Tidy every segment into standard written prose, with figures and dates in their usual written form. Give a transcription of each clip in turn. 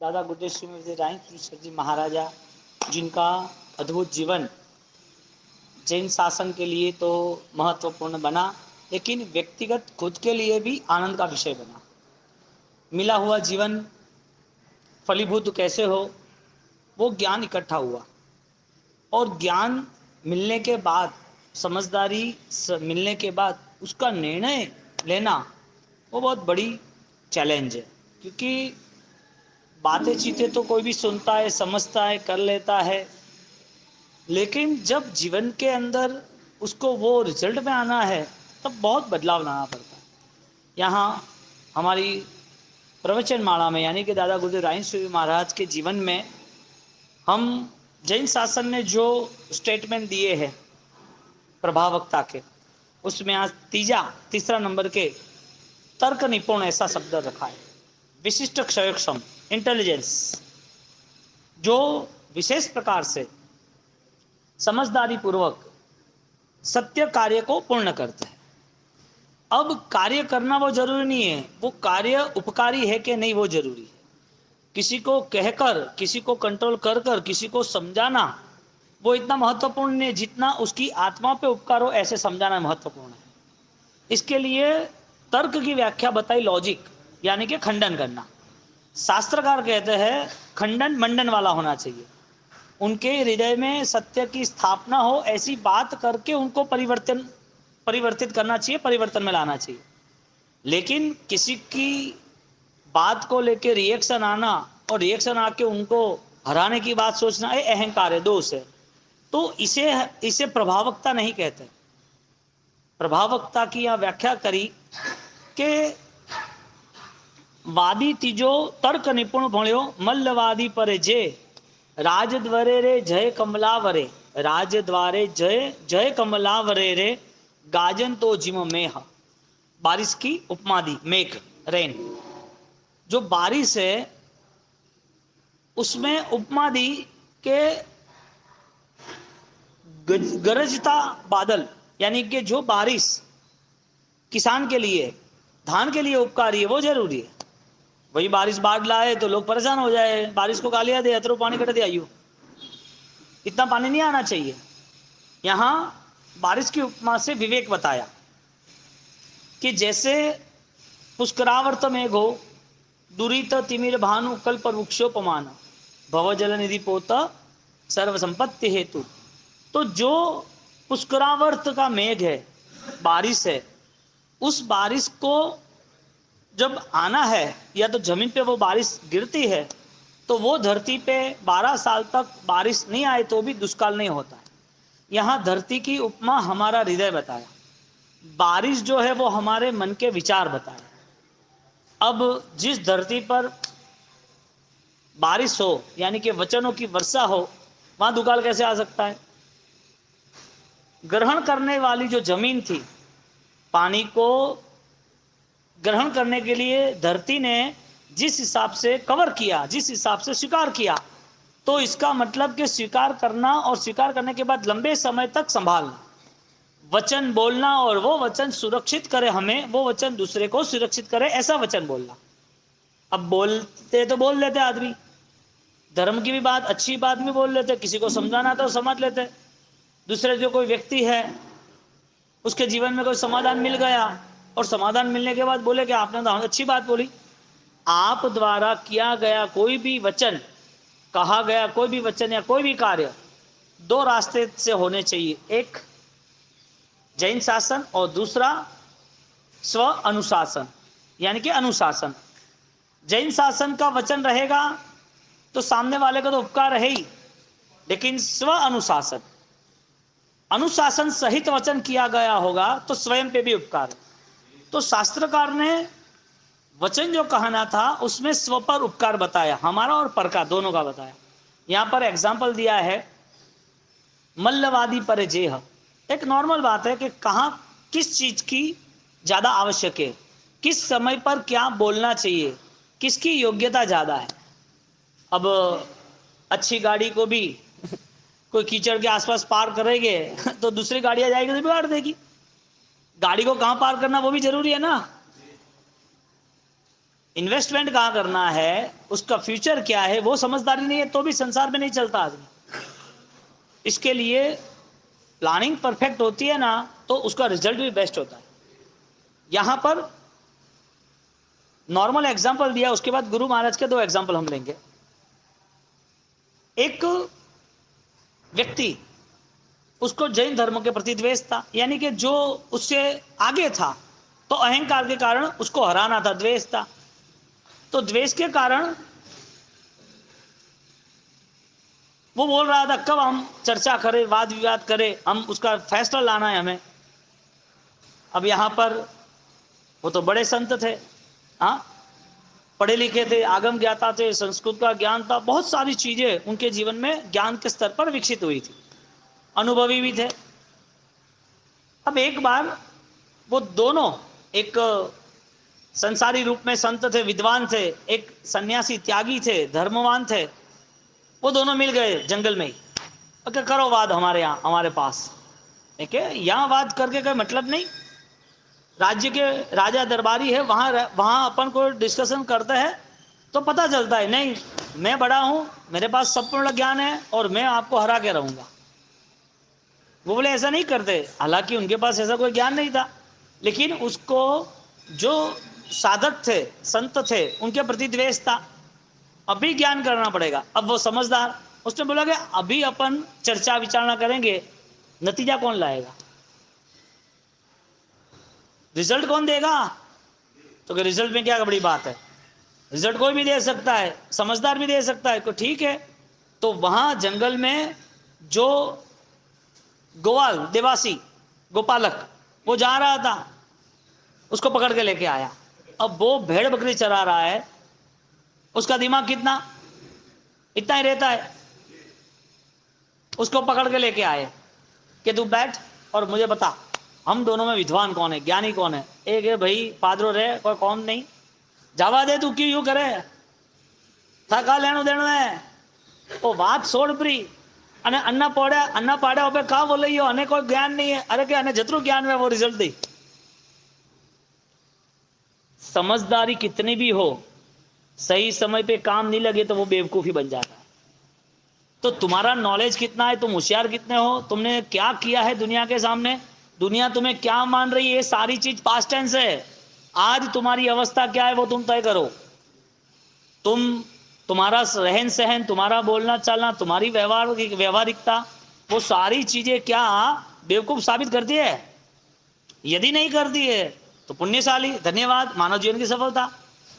दादा गुरुदेव श्री राय जी महाराजा, जिनका अद्भुत जीवन जैन शासन के लिए तो महत्वपूर्ण बना, लेकिन व्यक्तिगत खुद के लिए भी आनंद का विषय बना। मिला हुआ जीवन फलीभूत कैसे हो, वो ज्ञान इकट्ठा हुआ, और ज्ञान मिलने के बाद, समझदारी मिलने के बाद उसका निर्णय लेना वो बहुत बड़ी चैलेंज है। क्योंकि बातें चीतें तो कोई भी सुनता है, समझता है, कर लेता है, लेकिन जब जीवन के अंदर उसको वो रिजल्ट में आना है तब बहुत बदलाव लाना पड़ता है। यहाँ हमारी प्रवचन माला में, यानी कि दादा गुरुदेव राय श्री महाराज के जीवन में, हम जैन शासन ने जो स्टेटमेंट दिए हैं प्रभावकता के, उसमें आज तीसरा नंबर के तर्क निपुण ऐसा शब्द रखा है, विशिष्ट क्षयक्षम इंटेलिजेंस, जो विशेष प्रकार से समझदारी पूर्वक सत्य कार्य को पूर्ण करते हैं। अब कार्य करना वो जरूरी नहीं है, वो कार्य उपकारी है कि नहीं वो जरूरी है। किसी को कहकर, किसी को कंट्रोल कर कर किसी को समझाना वो इतना महत्वपूर्ण नहीं जितना उसकी आत्मा पे उपकार हो ऐसे समझाना महत्वपूर्ण है। इसके लिए तर्क की व्याख्या बताई, लॉजिक, यानी कि खंडन करना। शास्त्रकार कहते हैं खंडन मंडन वाला होना चाहिए, उनके हृदय में सत्य की स्थापना हो, ऐसी बात करके उनको परिवर्तित करना चाहिए, परिवर्तन में लाना चाहिए। लेकिन किसी की बात को लेके रिएक्शन आना और रिएक्शन आके उनको हराने की बात सोचना, ये अहंकार है, दोष है। तो इसे प्रभावकता नहीं कहते। प्रभावकता की यह व्याख्या करी कि वादी तीजो तर्क निपुण भण्यो मल्लवादी परे जे राजद्वारे रे जय कमलावरे, राजद्वारे जय जय कमलावरे रे गाजन तो जिम मेह। बारिश की उपमा दी, मेघ, रेन, जो बारिश है उसमें उपमा दी के गरजता बादल, यानी कि जो बारिश किसान के लिए, धान के लिए उपकारी है वो जरूरी है। वही बारिश बाढ़ लाए तो लोग परेशान हो जाए, बारिश को गालियां दे, अतरो पानी कट दिया, यू इतना पानी नहीं आना चाहिए। यहां बारिश की उपमा से विवेक बताया कि जैसे पुष्करावर्त मेघो दुरित तिमिर भानु कल्प वृक्षोपमान भवजल निधि पोत सर्व संपत्ति हेतु। तो जो पुष्करावर्त का मेघ है, बारिश है, उस बारिश को जब आना है या तो जमीन पे वो बारिश गिरती है तो वो धरती पे 12 साल तक बारिश नहीं आए तो भी दुष्काल नहीं होता है। यहाँ धरती की उपमा हमारा हृदय बताया, बारिश जो है वो हमारे मन के विचार बताए। अब जिस धरती पर बारिश हो, यानी कि वचनों की वर्षा हो, वहां दुकाल कैसे आ सकता है? ग्रहण करने वाली जो जमीन थी, पानी को ग्रहण करने के लिए धरती ने जिस हिसाब से कवर किया, जिस हिसाब से स्वीकार किया, तो इसका मतलब कि स्वीकार करना और स्वीकार करने के बाद लंबे समय तक संभालना, वचन बोलना, और वो वचन सुरक्षित करे हमें, वो वचन दूसरे को सुरक्षित करे, ऐसा वचन बोलना। अब बोलते तो बोल लेते आदमी, धर्म की भी बात, अच्छी बात भी बोल लेते, किसी को समझाना तो समझ लेते। दूसरे जो कोई व्यक्ति है उसके जीवन में कोई समाधान मिल गया, और समाधान मिलने के बाद बोले कि आपने तो अच्छी बात बोली। आप द्वारा किया गया कोई भी वचन, कहा गया कोई भी वचन या कोई भी कार्य दो रास्ते से होने चाहिए, एक जैन शासन और दूसरा स्व अनुशासन, यानी कि अनुशासन। जैन शासन का वचन रहेगा तो सामने वाले का तो उपकार है ही, लेकिन स्व अनुशासन, अनुशासन सहित वचन किया गया होगा तो स्वयं पे भी उपकार है। तो शास्त्रकार ने वचन जो कहना था उसमें स्व पर उपकार बताया, हमारा और पर का दोनों का बताया। यहां पर एग्जाम्पल दिया है मल्लवादी पर जेह। एक नॉर्मल बात है कि कहां किस चीज की ज्यादा आवश्यक है, किस समय पर क्या बोलना चाहिए, किसकी योग्यता ज्यादा है। अब अच्छी गाड़ी को भी कोई कीचड़ के आसपास पार करेंगे तो दूसरी गाड़ियां जाएगी तो बिगाड़ देगी। गाड़ी को कहां पार करना वो भी जरूरी है ना। इन्वेस्टमेंट कहाँ करना है, उसका फ्यूचर क्या है, वो समझदारी नहीं है तो भी संसार में नहीं चलता आदमी। इसके लिए प्लानिंग परफेक्ट होती है ना तो उसका रिजल्ट भी बेस्ट होता है। यहां पर नॉर्मल एग्जांपल दिया, उसके बाद गुरु महाराज के 2 एग्जांपल हम लेंगे। एक व्यक्ति, उसको जैन धर्म के प्रति द्वेष था, यानी कि जो उससे आगे था तो अहंकार के कारण उसको हराना था, द्वेष था। तो द्वेष के कारण वो बोल रहा था कब हम चर्चा करें, वाद विवाद करें, हम उसका फैसला लाना है हमें। अब यहां पर वो तो बड़े संत थे, हाँ, पढ़े लिखे थे, आगम ज्ञाता थे, संस्कृत का ज्ञान था, बहुत सारी चीजें उनके जीवन में ज्ञान के स्तर पर विकसित हुई थी, अनुभवी भी थे। अब एक बार वो दोनों, एक संसारी रूप में संत थे, विद्वान थे, एक सन्यासी त्यागी थे, धर्मवान थे, वो दोनों मिल गए जंगल में ही। ओके, करो वाद हमारे यहाँ, हमारे पास। ठीक है, यहाँ वाद करके कोई मतलब नहीं। राज्य के राजा दरबारी है, वहां अपन को डिस्कशन करते हैं तो पता चलता है, नहीं मैं बड़ा हूं, मेरे पास संपूर्ण ज्ञान है और मैं आपको हरा के रहूंगा। वो बोले ऐसा नहीं करते, हालांकि उनके पास ऐसा कोई ज्ञान नहीं था, लेकिन उसको जो साधक थे, संत थे, उनके प्रति द्वेष था। अभी ज्ञान करना पड़ेगा। अब वो समझदार, उसने बोला कि अभी अपन चर्चा विचारणा करेंगे, नतीजा कौन लाएगा, रिजल्ट कौन देगा? तो रिजल्ट में क्या बड़ी बात है, रिजल्ट कोई भी दे सकता है, समझदार भी दे सकता है, तो ठीक है। तो वहां जंगल में जो गोवाल, देवासी, गोपालक, वो जा रहा था, उसको पकड़ के लेके आया। अब वो भेड़ बकरी चरा रहा है, उसका दिमाग कितना, इतना ही रहता है। उसको पकड़ के लेके आए कि तू बैठ और मुझे बता, हम दोनों में विद्वान कौन है, ज्ञानी कौन है? एक है भाई पादरो रे, कोई कौन नहीं, जावा दे, तू क्यों यूं करे, थका लेनो देनो है। वो बात छोड़ प्री, અને अन्ना पाड्या पे का बोले यो अने कोई ज्ञान नहीं है, अरे के अने जतरू ज्ञान में वो रिजल्ट दी। समझदारी कितनी भी हो, सही समय पे काम नहीं लगे तो वो बेवकूफी बन जाता है। तो तुम्हारा नॉलेज कितना है, तुम होशियार कितने हो, तुमने क्या किया है दुनिया के सामने, दुनिया तुम्हें क्या मान रही है, सारी चीज पास्ट टेंस है। आज तुम्हारी अवस्था क्या है वो तुम तय करो। तुम्हारा रहन सहन, तुम्हारा बोलना चालना, तुम्हारी व्यवहारिकता, वो सारी चीजें क्या बेवकूफ साबित करती है? यदि नहीं करती है तो पुण्यशाली, धन्यवाद, मानव जीवन की सफलता।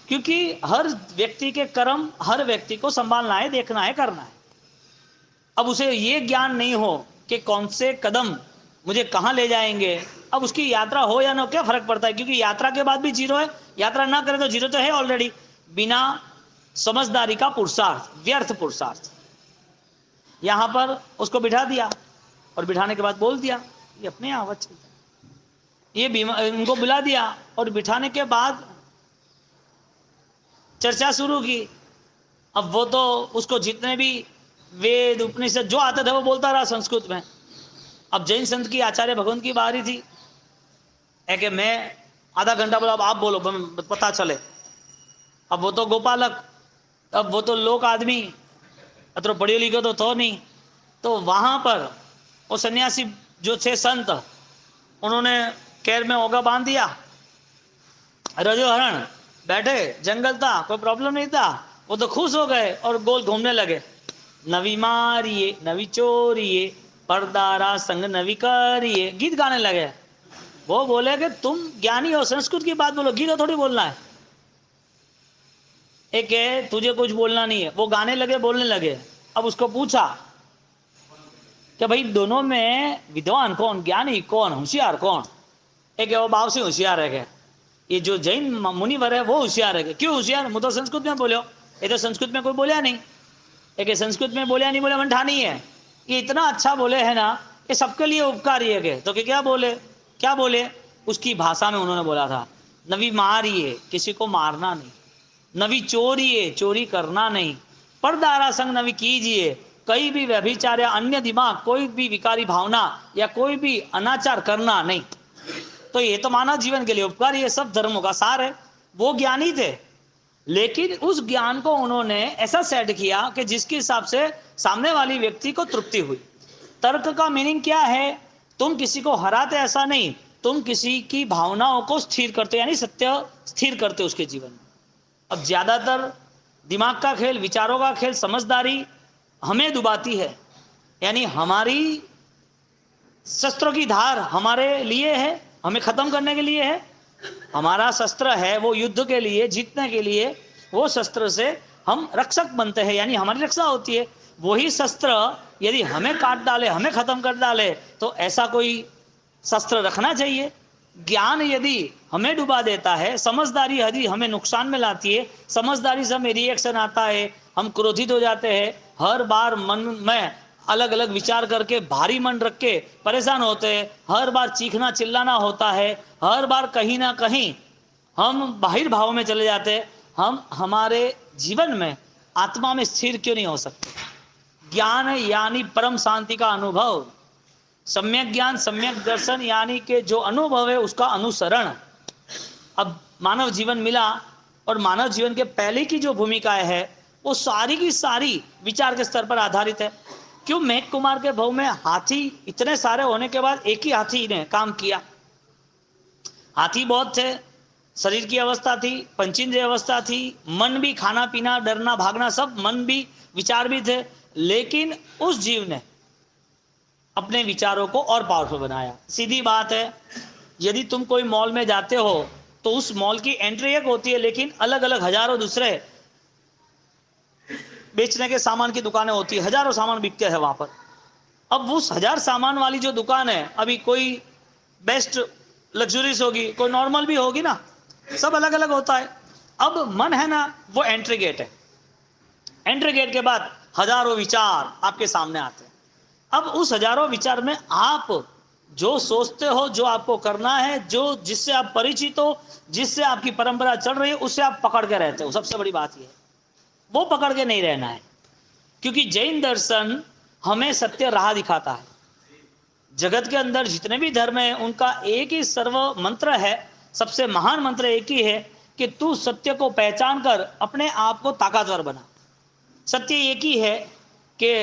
क्योंकि हर व्यक्ति के कर्म हर व्यक्ति को संभालना है, देखना है, करना है। अब उसे ये ज्ञान नहीं हो कि कौन से कदम मुझे कहां ले जाएंगे, अब उसकी यात्रा हो या ना, क्या फर्क पड़ता है, क्योंकि यात्रा के बाद भी जीरो है, यात्रा ना करे तो जीरो तो है ऑलरेडी। बिना समझदारी का पुरुषार्थ व्यर्थ पुरुषार्थ। यहां पर उसको बिठा दिया और बिठाने के बाद बोल दिया ये अपने आवाज चलता है, ये उनको बुला दिया और बिठाने के बाद चर्चा शुरू की। अब वो तो उसको जितने भी वेद उपनिषद जो आते थे वो बोलता रहा संस्कृत में। अब जैन संत की आचार्य भगवंत की बारी थी, है कि मैं आधा घंटा बोला, अब आप बोलो पता चले। अब वो तो गोपालक, अब वो तो लोक आदमी, अतो पढ़ियो लिखो तो नहीं। तो वहां पर वो सन्यासी जो थे संत, उन्होंने कैर में ओगा बांध दिया, रजो हरण, बैठे, जंगल था, कोई प्रॉब्लम नहीं था, वो तो खुश हो गए और गोल घूमने लगे। नवी मारिए नवी चोरिए, परदारा संग नवी करिए, गीत गाने लगे। वो बोले कि तुम ज्ञानी हो, संस्कृत की बात बोलो, गीत थोड़ी बोलना है। एक है तुझे कुछ बोलना नहीं है, वो गाने लगे, बोलने लगे। अब उसको पूछा कि भाई दोनों में विद्वान कौन, ज्ञानी कौन, होशियार कौन? एक है वो भाव से होशियार है, ये जो जैन मुनिवर है वो होशियार है। क्यों होशियार? मुझे तो संस्कृत में बोलो, ये तो संस्कृत में कोई बोलिया नहीं। एक संस्कृत में बोलिया नहीं, बोले मन ठानी है, ये इतना अच्छा बोले है ना, ये सबके लिए उपकारी है। तो क्या बोले, क्या बोले? उसकी भाषा में उन्होंने बोला था, नवी मारिए, किसी को मारना नहीं, नवी चोरिए, चोरी करना नहीं, परदारा संग नवी कीजिए, कहीं भी व्यभिचार या अन्य दिमाग, कोई भी विकारी भावना या कोई भी अनाचार करना नहीं। तो ये तो मानव जीवन के लिए उपकारी है, सब धर्मों का सार है। वो ज्ञानी थे, लेकिन उस ज्ञान को उन्होंने ऐसा सेट किया कि जिसके हिसाब से सामने वाली व्यक्ति को तृप्ति हुई। तर्क का मीनिंग क्या है? तुम किसी को हराते ऐसा नहीं, तुम किसी की भावनाओं को स्थिर करते, यानी सत्य स्थिर करते उसके जीवन में। अब ज्यादातर दिमाग का खेल, विचारों का खेल, समझदारी हमें डुबाती है, यानी हमारी शस्त्रों की धार हमारे लिए है, हमें खत्म करने के लिए है। हमारा शस्त्र है वो युद्ध के लिए, जीतने के लिए, वो शस्त्र से हम रक्षक बनते हैं, यानी हमारी रक्षा होती है। वही शस्त्र यदि हमें काट डाले, हमें खत्म कर डाले, तो ऐसा कोई शस्त्र रखना चाहिए। ज्ञान यदि हमें डुबा देता है, समझदारी यदि हमें नुकसान में लाती है, समझदारी से हमें रिएक्शन आता है, हम क्रोधित हो जाते हैं, हर बार मन में अलग अलग विचार करके भारी मन रख के परेशान होते हैं, हर बार चीखना चिल्लाना होता है, हर बार कहीं ना कहीं हम बाहिर भाव में चले जाते हैं, हम हमारे जीवन में आत्मा में स्थिर क्यों नहीं हो सकते? ज्ञान यानी परम शांति का अनुभव, सम्यक ज्ञान सम्यक दर्शन, यानी कि जो अनुभव है उसका अनुसरण। अब मानव जीवन मिला और मानव जीवन के पहले की जो भूमिकाएं है वो सारी की सारी विचार के स्तर पर आधारित है। क्यों मेघ कुमार के भाव में हाथी इतने सारे होने के बाद एक ही हाथी ने काम किया? हाथी बहुत थे, शरीर की अवस्था थी, पंचेंद्रिय अवस्था थी, मन भी, खाना पीना डरना भागना सब, मन भी, विचार भी थे, लेकिन उस जीव ने अपने विचारों को और पावरफुल बनाया। सीधी बात है, यदि तुम कोई मॉल में जाते हो तो उस मॉल की एंट्री एक होती है, लेकिन अलग अलग हजारों दूसरे बेचने के सामान की दुकानें होती है, हजारों सामान बिकते हैं वहां पर। अब उस हजार सामान वाली जो दुकान है, अभी कोई बेस्ट लग्जरीज होगी, कोई नॉर्मल भी होगी ना, सब अलग अलग होता है। अब मन है ना, वो एंट्री गेट है। एंट्री गेट के बाद हजारों विचार आपके सामने आते हैं। अब उस हजारों विचार में आप जो सोचते हो, जो आपको करना है, जो जिससे आप परिचित हो, जिससे आपकी परंपरा चल रही है, उससे आप पकड़ के रहते हो। सबसे बड़ी बात यह है, वो पकड़ के नहीं रहना है, क्योंकि जैन दर्शन हमें सत्य राह दिखाता है। जगत के अंदर जितने भी धर्म है उनका एक ही सर्व मंत्र है, सबसे महान मंत्र एक ही है कि तू सत्य को पहचान कर अपने आप को ताकतवर बना। सत्य एक ही है कि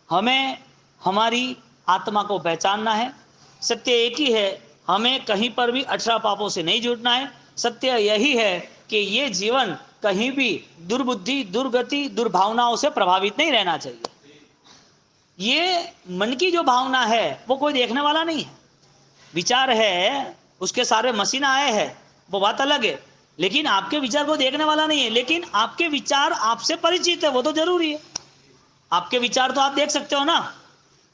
हमें हमारी आत्मा को पहचानना है। सत्य एक ही है, हमें कहीं पर भी 18 पापों से नहीं जुड़ना है। सत्य यही है कि ये जीवन कहीं भी दुर्बुद्धि, दुर्गति, दुर्भावनाओं से प्रभावित नहीं रहना चाहिए। ये मन की जो भावना है वो कोई देखने वाला नहीं है। विचार है, उसके सारे मशीन आए हैं, वो बात अलग है, लेकिन आपके विचार को देखने वाला नहीं है। लेकिन आपके विचार आपसे परिचित है, वो तो जरूरी है। आपके विचार तो आप देख सकते हो ना,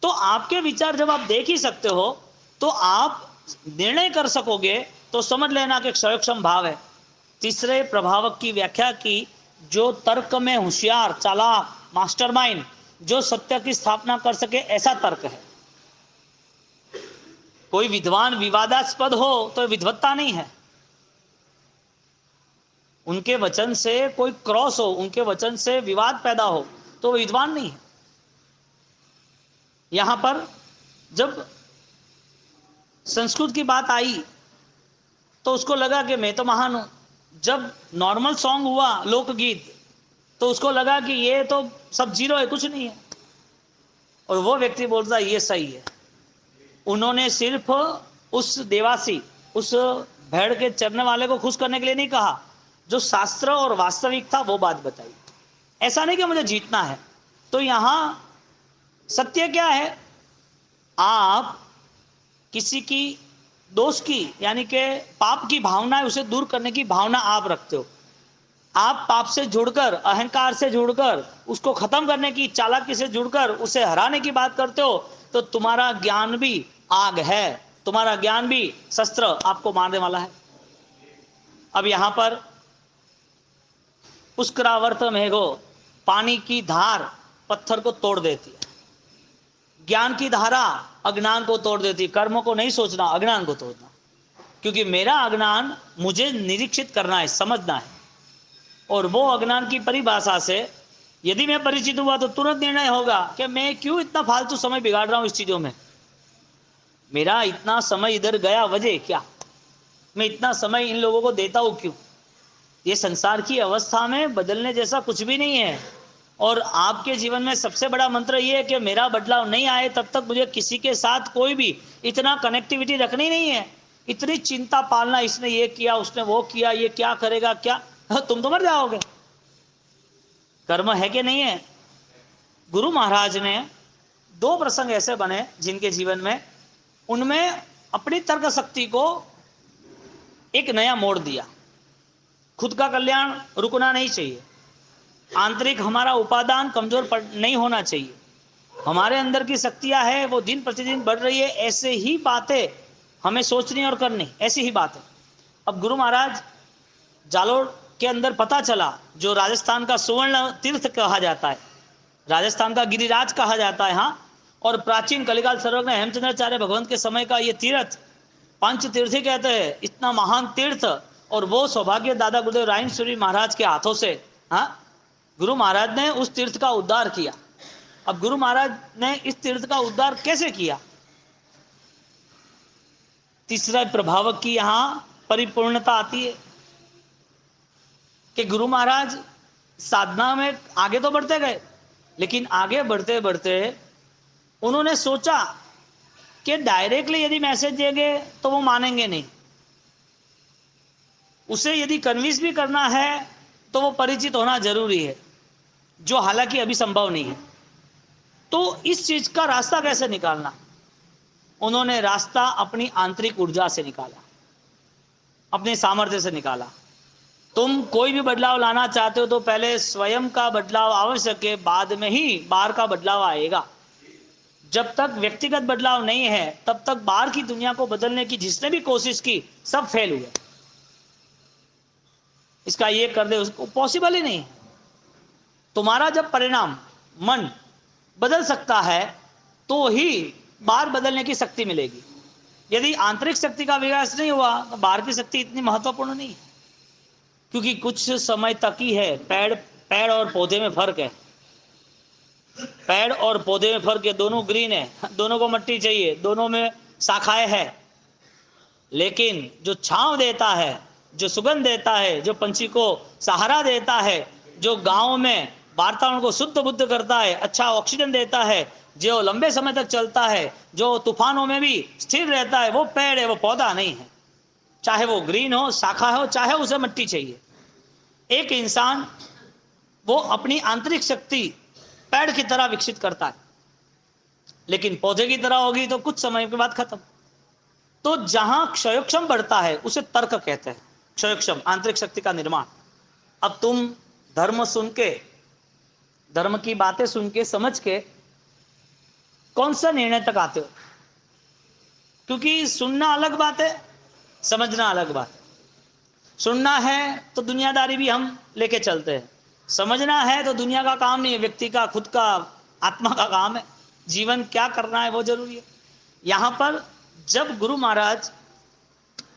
तो आपके विचार जब आप देख ही सकते हो तो आप निर्णय कर सकोगे, तो समझ लेना कि क्षयक्षम भाव है। तीसरे प्रभावक की व्याख्या की, जो तर्क में होशियार, चालाक, मास्टरमाइंड, जो सत्य की स्थापना कर सके, ऐसा तर्क है। कोई विद्वान विवादास्पद हो तो विद्वत्ता नहीं है। उनके वचन से कोई क्रॉस हो, उनके वचन से विवाद पैदा हो, तो विद्वान नहीं है। यहां पर जब संस्कृत की बात आई तो उसको लगा कि मैं तो महान हूं। जब नॉर्मल सॉन्ग हुआ, लोकगीत, तो उसको लगा कि ये तो सब जीरो है, कुछ नहीं है। और वो व्यक्ति बोलता है ये सही है। उन्होंने सिर्फ उस देवासी, उस भेड़ के चरने वाले को खुश करने के लिए नहीं कहा, जो शास्त्र और वास्तविक था वो बात बताई। ऐसा नहीं कि मुझे जीतना है। तो यहां सत्य क्या है? आप किसी की दोष की, यानी कि पाप की भावना है, उसे दूर करने की भावना आप रखते हो। आप पाप से जुड़कर, अहंकार से जुड़कर, उसको खत्म करने की चालाकी से जुड़कर उसे हराने की बात करते हो, तो तुम्हारा ज्ञान भी आग है, तुम्हारा ज्ञान भी शस्त्र आपको मारने वाला है। अब यहां पर पुष्करावर्त मेघो, पानी की धार पत्थर को तोड़ देती है, ज्ञान की धारा अज्ञान को तोड़ देती है। कर्मों को नहीं सोचना, अज्ञान को तोड़ना, क्योंकि मेरा अज्ञान मुझे निरीक्षित करना है, समझना है। और वो अज्ञान की परिभाषा से यदि मैं परिचित हुआ तो तुरंत निर्णय होगा कि मैं क्यों इतना फालतू समय बिगाड़ रहा हूं इस चीजों में, मेरा इतना समय इधर गया, वजह क्या, मैं इतना समय इन लोगों को देता हूं क्यों। ये संसार की अवस्था में बदलने जैसा कुछ भी नहीं है। और आपके जीवन में सबसे बड़ा मंत्र ये है कि मेरा बदलाव नहीं आए तब तक मुझे किसी के साथ कोई भी इतना कनेक्टिविटी रखनी नहीं है। इतनी चिंता पालना, इसने ये किया, उसने वो किया, ये क्या करेगा, क्या, तुम तो मर जाओगे। कर्म है कि नहीं है। गुरु महाराज ने दो प्रसंग ऐसे बने जिनके जीवन में उनमें अपनी तर्क शक्ति को एक नया मोड़ दिया। खुद का कल्याण रुकना नहीं चाहिए, आंतरिक हमारा उपादान कमजोर नहीं होना चाहिए, हमारे अंदर की शक्तियां है वो दिन प्रतिदिन बढ़ रही है, ऐसे ही बातें हमें सोचनी और करनी, ऐसी ही बात है। अब गुरु महाराज जालोर के अंदर पता चला, जो राजस्थान का सुवर्ण तीर्थ कहा जाता है, राजस्थान का गिरिराज कहा जाता है, हाँ, और प्राचीन कलिकाल सर्वज्ञ हेमचंद्राचार्य भगवंत के समय का ये तीर्थ पंच तीर्थी कहते हैं, इतना महान तीर्थ, और वो सौभाग्य दादा गुरुदेव रायसूरी महाराज के हाथों से, हाँ, गुरु महाराज ने उस तीर्थ का उद्धार किया। अब गुरु महाराज ने इस तीर्थ का उद्धार कैसे किया? तीसरा प्रभाव की यहां परिपूर्णता आती है कि गुरु महाराज साधना में आगे तो बढ़ते गए, लेकिन आगे बढ़ते बढ़ते उन्होंने सोचा कि डायरेक्टली यदि मैसेज देंगे तो वो मानेंगे नहीं, उसे यदि कन्विंस भी करना है तो वो परिचित होना जरूरी है, जो हालांकि अभी संभव नहीं है। तो इस चीज का रास्ता कैसे निकालना? उन्होंने रास्ता अपनी आंतरिक ऊर्जा से निकाला, अपने सामर्थ्य से निकाला। तुम कोई भी बदलाव लाना चाहते हो तो पहले स्वयं का बदलाव आवश्यक है, बाद में ही बाहर का बदलाव आएगा। जब तक व्यक्तिगत बदलाव नहीं है तब तक बाहर की दुनिया को बदलने की जिसने भी कोशिश की सब फेल हुए। इसका ये कर दे, उसको पॉसिबल ही नहीं है। तुम्हारा जब परिणाम मन बदल सकता है तो ही बाहर बदलने की शक्ति मिलेगी। यदि आंतरिक शक्ति का विकास नहीं हुआ तो बाहर की शक्ति इतनी महत्वपूर्ण नहीं है, क्योंकि कुछ समय तक ही है। पेड़ और पौधे में फर्क है, पेड़ और पौधे में फर्क है, दोनों ग्रीन है, दोनों को मिट्टी चाहिए, दोनों में शाखाएं हैं, लेकिन जो छांव देता है, जो सुगंध देता है, जो पंछी को सहारा देता है, जो गांव में वातावरण को शुद्ध बुद्ध करता है, अच्छा ऑक्सीजन देता है, जो लंबे समय तक चलता है, जो तूफानों में भी स्थिर रहता है, वो पेड़ है, वो पौधा नहीं है। चाहे वो ग्रीन हो, शाखा हो, चाहे उसे मिट्टी चाहिए। एक इंसान वो अपनी आंतरिक शक्ति पेड़ की तरह विकसित करता है, लेकिन पौधे की तरह होगी तो कुछ समय के बाद खत्म। तो जहां क्षयोक्षम बढ़ता है उसे तर्क कहते हैं, क्षयोक्षम आंतरिक शक्ति का निर्माण। अब तुम धर्म सुन के, धर्म की बातें सुन के, समझ के कौन सा निर्णय तक आते हो? क्योंकि सुनना अलग बात है, समझना अलग बात है। सुनना है तो दुनियादारी भी हम लेके चलते हैं, समझना है तो दुनिया का काम नहीं है, व्यक्ति का, खुद का, आत्मा का काम है। जीवन क्या करना है वो जरूरी है। यहां पर जब गुरु महाराज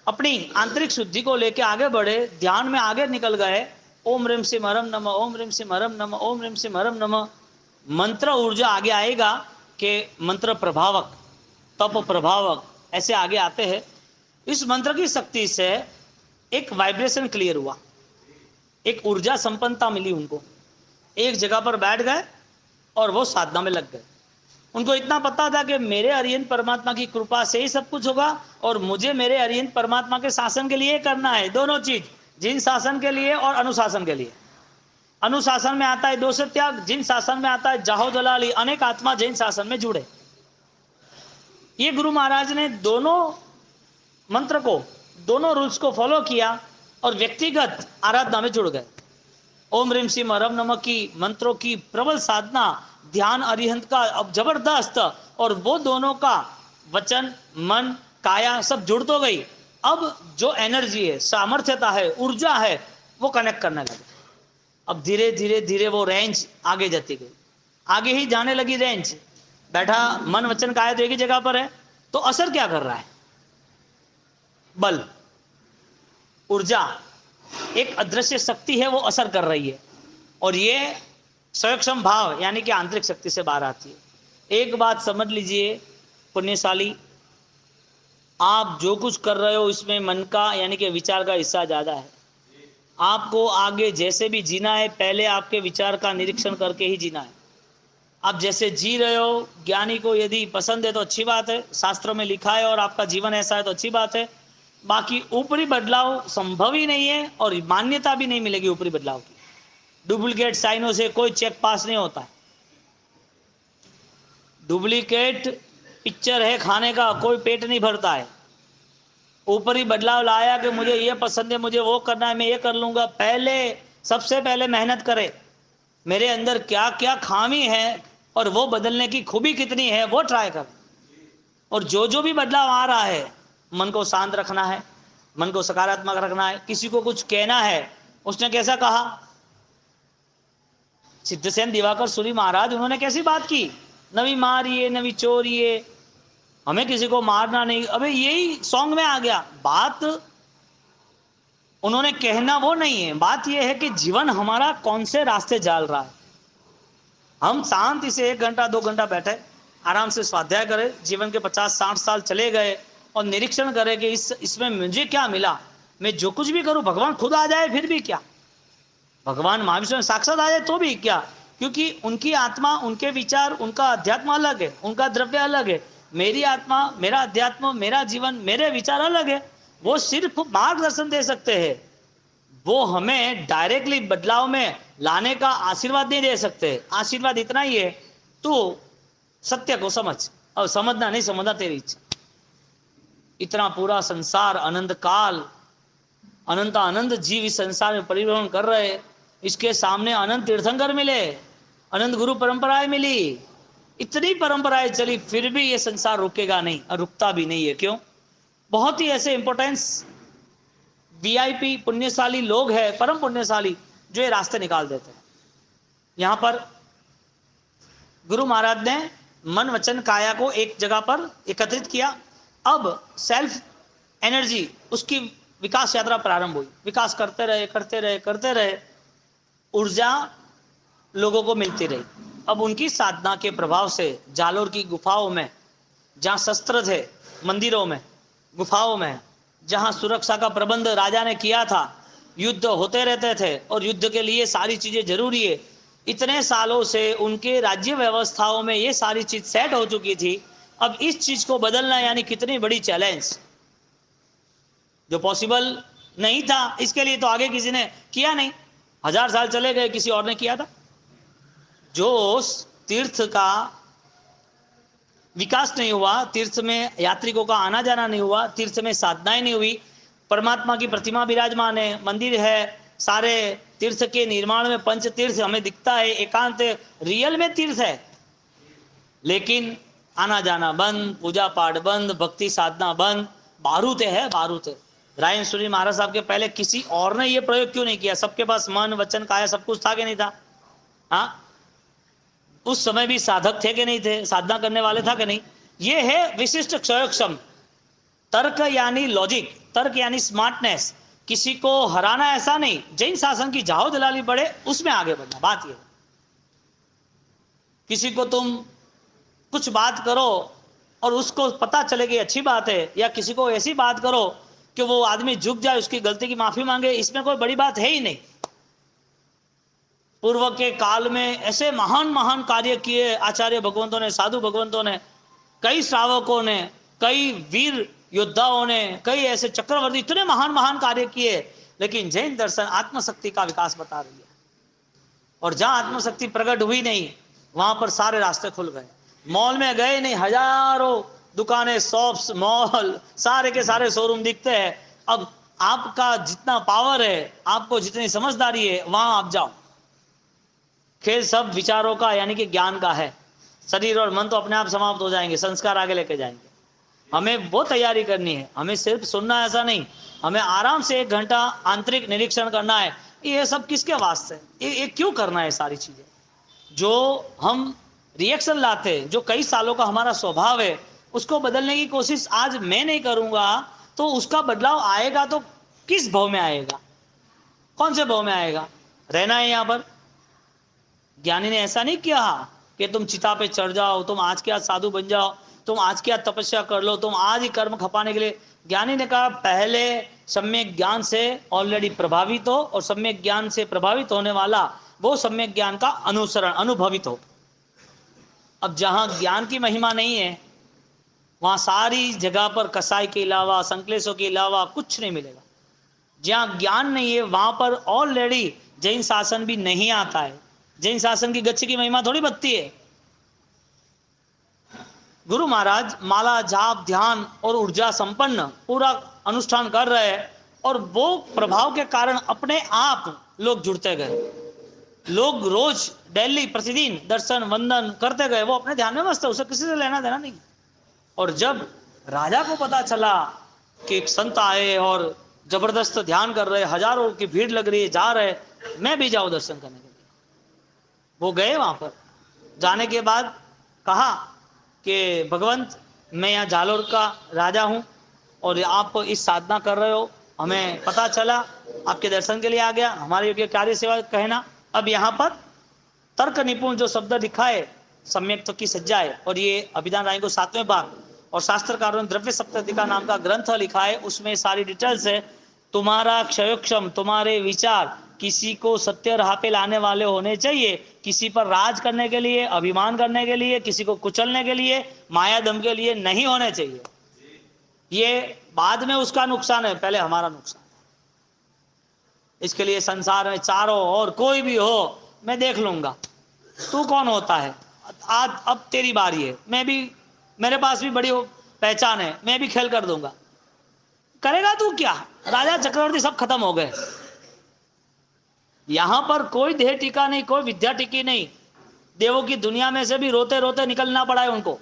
अपनी आंतरिक शुद्धि को लेकर आगे बढ़े, ध्यान में आगे निकल गए, ओम ह्रीम सिम हरम नमः, ओम ह्रीम सिम हरम नमः, ओम ह्रीम सिम हरम नमः, मंत्र ऊर्जा आगे आएगा कि मंत्र प्रभावक, तप प्रभावक, ऐसे आगे आते हैं। इस मंत्र की शक्ति से एक वाइब्रेशन क्लियर हुआ, एक ऊर्जा संपन्नता मिली उनको। एक जगह पर बैठ गए और वो साधना में लग गए। उनको इतना पता था कि मेरे अरिहंत परमात्मा की कृपा से ही सब कुछ होगा, और मुझे मेरे अरिहंत परमात्मा के शासन के लिए करना है दोनों चीज, जिन शासन के लिए और अनुशासन के लिए। अनुशासन में आता है दोष त्याग, जिन शासन में आता है जाहो जलाली, अनेक आत्मा जिन शासन में जुड़े। ये गुरु महाराज ने दोनों मंत्र को, दोनों रूल्स को फॉलो किया और व्यक्तिगत आराधना में जुड़ गए। ओम ह्रीम सिम हरम नमः की मंत्रों की प्रबल साधना, ध्यान अरिहंत का अब जबरदस्त, और वो दोनों का वचन, मन, काया सब जुड़ तो गई। अब जो एनर्जी है, सामर्थ्यता है, ऊर्जा है, वो कनेक्ट करने लगे। अब धीरे धीरे धीरे वो रेंज आगे जाती गई, आगे ही जाने लगी रेंज। बैठा मन वचन काया तो एक ही जगह पर है, तो असर क्या कर रहा है? बल, ऊर्जा, एक अदृश्य शक्ति है, वो असर कर रही है, और ये स्वयं भाव यानी कि आंतरिक शक्ति से बाहर आती है। एक बात समझ लीजिए पुण्यशाली, आप जो कुछ कर रहे हो इसमें मन का यानी कि विचार का हिस्सा ज्यादा है। आपको आगे जैसे भी जीना है, पहले आपके विचार का निरीक्षण करके ही जीना है। आप जैसे जी रहे हो, ज्ञानी को यदि पसंद है तो अच्छी बात है, शास्त्रों में लिखा है और आपका जीवन ऐसा है तो अच्छी बात है। बाकी ऊपरी बदलाव संभव ही नहीं है और मान्यता भी नहीं मिलेगी ऊपरी बदलाव की। डुप्लीकेट साइनों से कोई चेक पास नहीं होता है। डुप्लीकेट पिक्चर है खाने का, कोई पेट नहीं भरता है। ऊपरी बदलाव लाया कि मुझे ये पसंद है, मुझे वो करना है, मैं ये कर लूंगा। पहले सबसे पहले मेहनत करे, मेरे अंदर क्या क्या खामी है और वो बदलने की खूबी कितनी है वो ट्राई कर। और जो जो भी बदलाव आ रहा है, मन को शांत रखना है, मन को सकारात्मक रखना है। किसी को कुछ कहना है, उसने कैसा कहा, सिद्धसेन दिवाकर सूरी महाराज, उन्होंने कैसी बात की, नवी मारिए नवी चोरिए, हमें किसी को मारना नहीं। अबे यही सॉन्ग में आ गया। बात उन्होंने कहना वो नहीं है, बात यह है कि जीवन हमारा कौन से रास्ते जाल रहा है। हम शांति से 1 घंटा 2 घंटा बैठे, आराम से स्वाध्याय करें, जीवन के 50-60 साल चले गए और निरीक्षण करें कि इसमें मुझे क्या मिला। मैं जो कुछ भी करूं, भगवान खुद आ जाए फिर भी क्या, भगवान महाविष्णु में साक्षात आ जाए तो भी क्या, क्योंकि उनकी आत्मा, उनके विचार, उनका अध्यात्म अलग है, उनका द्रव्य अलग है। मेरी आत्मा, मेरा अध्यात्म, मेरा जीवन, मेरे विचार अलग है। वो सिर्फ मार्गदर्शन दे सकते हैं, वो हमें डायरेक्टली बदलाव में लाने का आशीर्वाद नहीं दे सकते। आशीर्वाद इतना ही है, तू सत्य को समझ, और समझना नहीं समझना तेरी इच्छा। इतना पूरा संसार, अनंत काल, अनंत अनंत जीव इस संसार में परिभ्रमण कर रहे, इसके सामने अनंत तीर्थंकर मिले, अनंत गुरु परंपराएं मिली, इतनी परंपराएं चली, फिर भी ये संसार रुकेगा नहीं और रुकता भी नहीं है। क्यों? बहुत ही ऐसे इंपॉर्टेंस वीआईपी पुण्यशाली लोग हैं, परम पुण्यशाली, जो ये रास्ते निकाल देते हैं। यहां पर गुरु महाराज ने मन वचन काया को एक जगह पर एकत्रित किया। अब सेल्फ एनर्जी, उसकी विकास यात्रा प्रारंभ हुई। विकास करते रहे करते रहे करते रहे, ऊर्जा लोगों को मिलती रही। अब उनकी साधना के प्रभाव से जालोर की गुफाओं में, जहाँ शस्त्र थे, मंदिरों में, गुफाओं में, जहाँ सुरक्षा का प्रबंध राजा ने किया था, युद्ध होते रहते थे और युद्ध के लिए सारी चीजें जरूरी है, इतने सालों से उनके राज्य व्यवस्थाओं में ये सारी चीज सेट हो चुकी थी। अब इस चीज को बदलना यानी कितनी बड़ी चैलेंज, जो पॉसिबल नहीं था। इसके लिए तो आगे किसी ने किया नहीं, 1000 साल चले गए, किसी और ने किया था। जो तीर्थ का विकास नहीं हुआ, तीर्थ में यात्रिकों का आना जाना नहीं हुआ, तीर्थ में साधनाएं नहीं हुई, परमात्मा की प्रतिमा विराजमान है, मंदिर है, सारे तीर्थ के निर्माण में पंच तीर्थ हमें दिखता है, एकांत रियल में तीर्थ है, लेकिन आना जाना बंद, पूजा पाठ बंद, भक्ति साधना बंद, बारूद है बारूद है। रायन सूरी महाराज साहब के पहले किसी और ने यह प्रयोग क्यों नहीं किया? सबके पास मन वचन काया सब कुछ था कि नहीं था? हाँ, उस समय भी साधक थे कि नहीं थे? साधना करने वाले था कि नहीं? ये है विशिष्ट क्षयोक्षम तर्क, यानी लॉजिक, तर्क यानी स्मार्टनेस। किसी को हराना ऐसा नहीं, जैन शासन की जाहो दलाली बढ़े उसमें आगे बढ़ना, बात यह। किसी को तुम कुछ बात करो और उसको पता चले कि अच्छी बात है, या किसी को ऐसी बात करो कि वो आदमी झुक जाए, उसकी गलती की माफी मांगे, इसमें कोई बड़ी बात है ही नहीं। पूर्व के काल में ऐसे महान महान कार्य किए आचार्य भगवंतों ने, साधु भगवंतों ने, कई श्रावकों ने, कई वीर योद्धाओं ने, कई ऐसे चक्रवर्ती, इतने महान महान कार्य किए। लेकिन जैन दर्शन आत्मशक्ति का विकास बता रही है, और जहां आत्मशक्ति प्रकट हुई नहीं, वहां पर सारे रास्ते खुल गए। मॉल में गए नहीं, हजारों दुकानें, शॉप्स, मॉल, सारे के सारे शोरूम दिखते हैं। अब आपका जितना पावर है, आपको जितनी समझदारी है, वहां आप जाओ। खेल सब विचारों का यानी कि ज्ञान का है। शरीर और मन तो अपने आप समाप्त हो जाएंगे, संस्कार आगे लेके जाएंगे। हमें वो तैयारी करनी है, हमें सिर्फ सुनना ऐसा नहीं, हमें आराम से 1 घंटा आंतरिक निरीक्षण करना है। ये सब किसके वास्ते, ये क्यों करना है? सारी चीजें जो हम रिएक्शन लाते हैं, जो कई सालों का हमारा स्वभाव है, उसको बदलने की कोशिश आज मैं नहीं करूंगा तो उसका बदलाव आएगा तो किस भाव में आएगा? कौन से भाव में आएगा? रहना है यहाँ पर। ज्ञानी ने ऐसा नहीं किया कि तुम चिता पे चढ़ जाओ, तुम आज के आज साधु बन जाओ, तुम आज के आज तपस्या कर लो, तुम आज ही कर्म खपाने के लिए। ज्ञानी ने कहा पहले सम्यक ज्ञान से ऑलरेडी प्रभावित हो और सम्यक ज्ञान से प्रभावित होने वाला वो सम्यक ज्ञान का अनुसरण अनुभवित हो। अब जहां ज्ञान की महिमा नहीं है वहां सारी जगह पर कसाई के अलावा संकलेशों के अलावा कुछ नहीं मिलेगा। जहां ज्ञान नहीं है वहां पर ऑलरेडी जैन शासन भी नहीं आता है। जैन शासन की गच्छ की महिमा थोड़ी बदती है। गुरु महाराज माला जाप ध्यान और ऊर्जा संपन्न पूरा अनुष्ठान कर रहे हैं और वो प्रभाव के कारण अपने आप लोग जुड़ते गए। लोग रोज डेली प्रतिदिन दर्शन वंदन करते गए, वो अपने ध्यान में मस्त है, उसे किसी से लेना देना नहीं। और जब राजा को पता चला कि एक संत आए और जबरदस्त ध्यान कर रहे, हजारों की भीड़ लग रही है, जा रहे, मैं भी जाऊं दर्शन करने के लिए। वो गए वहां पर। जाने के बाद कहा कि भगवंत मैं यहाँ जालोर का राजा हूँ और आप इस साधना कर रहे हो, हमें पता चला, आपके दर्शन के लिए आ गया, हमारे योग्य कार्य सेवा कहना। अब यहाँ पर तर्क निपुण जो शब्द लिखा है सम्यक की सज्जा है, और ये अभिधान राय को 7वें भाग और शास्त्रकारों ने द्रव्य सप्ततिका नाम का ग्रंथ लिखा है, उसमें सारी डिटेल्स है। तुम्हारा क्षयोक्षम, तुम्हारे विचार किसी को सत्य राह पे लाने वाले होने चाहिए, किसी पर राज करने के लिए, अभिमान करने के लिए, किसी को कुचलने के लिए, माया दम के लिए नहीं होने चाहिए। ये बाद में उसका नुकसान है, पहले हमारा नुकसान। इसके लिए संसार में चारों और कोई भी हो मैं देख लूंगा, तू कौन होता है, आज अब तेरी बारी है, मैं भी, मेरे पास भी बड़ी पहचान है, मैं भी खेल कर दूंगा। करेगा तू क्या? राजा चक्रवर्ती सब खत्म हो गए। यहां पर कोई देह टिका नहीं, कोई विद्या टिकी नहीं। देवों की दुनिया में से भी रोते रोते निकलना पड़ा है उनको,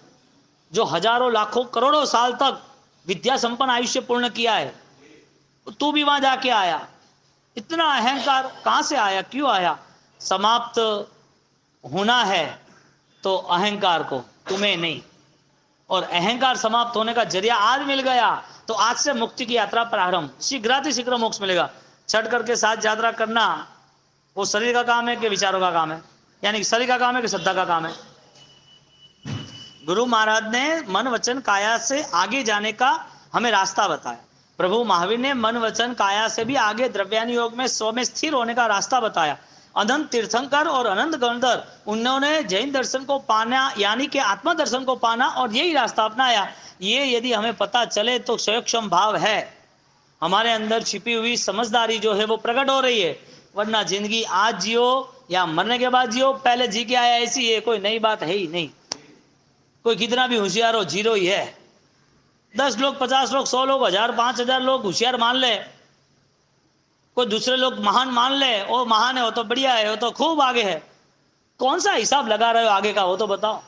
जो हजारों लाखों करोड़ों साल तक विद्या संपन्न आयुष्य पूर्ण किया है। तू भी वहां जाके आया। इतना अहंकार कहां से आया, क्यों आया? समाप्त होना है तो अहंकार को, तुम्हें नहीं। और अहंकार समाप्त होने का जरिया आज मिल गया, तो आज से मुक्ति की यात्रा प्रारंभ, शीघ्र मोक्ष मिलेगा। छठ करके साथ यात्रा करना वो शरीर का काम है कि विचारों का काम है? यानी शरीर का काम है कि श्रद्धा का काम है? गुरु महाराज ने मन वचन काया से आगे जाने का हमें रास्ता बताया। प्रभु महावीर ने मन वचन काया से भी आगे द्रव्यान योग में स्व में स्थिर होने का रास्ता बताया। अनंत तीर्थंकर और अनंत गणधर उन्होंने जैन दर्शन को पाना यानी कि आत्मा दर्शन को पाना और यही रास्ता अपनाया। ये यदि हमें पता चले तो क्षयक्षम भाव है, हमारे अंदर छिपी हुई समझदारी जो है वो प्रकट हो रही है। वरना जिंदगी आज जियो या मरने के बाद जियो, पहले जी के आया ऐसी है, कोई नई बात है ही नहीं। कोई कितना भी होशियार हो, जीरो ही है। 10 लोग 50 लोग 100 लोग 1000 5000 लोग होशियार मान ले, कोई दूसरे लोग महान मान ले, वो महान है, वो तो बढ़िया है, वो तो खूब आगे है। कौन सा हिसाब लगा रहे हो आगे का, वो तो बताओ।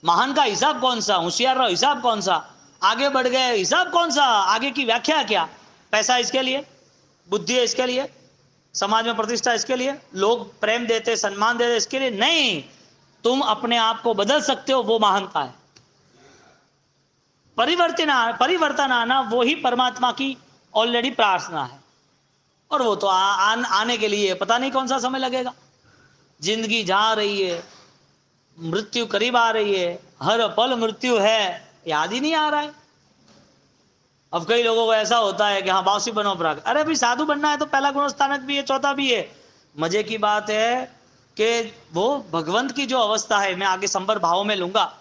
महान का हिसाब कौन सा, होशियार रहो हिसाब कौन सा, आगे बढ़ गए हिसाब कौन सा, आगे की व्याख्या क्या? पैसा इसके लिए, बुद्धि है इसके लिए, समाज में प्रतिष्ठा इसके लिए, लोग प्रेम देते सम्मान देते इसके लिए नहीं। तुम अपने आप को बदल सकते हो, वो महानता है। परिवर्तन आना वो ही परमात्मा की ऑलरेडी प्रार्थना है। और वो तो आने के लिए पता नहीं कौन सा समय लगेगा। जिंदगी जा रही है, मृत्यु करीब आ रही है, हर पल मृत्यु है, याद ही नहीं आ रहा है। अब कई लोगों को ऐसा होता है कि हाँ बावसी बनो प्राग, अरे भाई साधु बनना है तो पहला गुण स्थानक भी है, चौथा भी है। मजे की बात है कि वो भगवंत की जो अवस्था है, मैं आगे संबर भाव में लूंगा।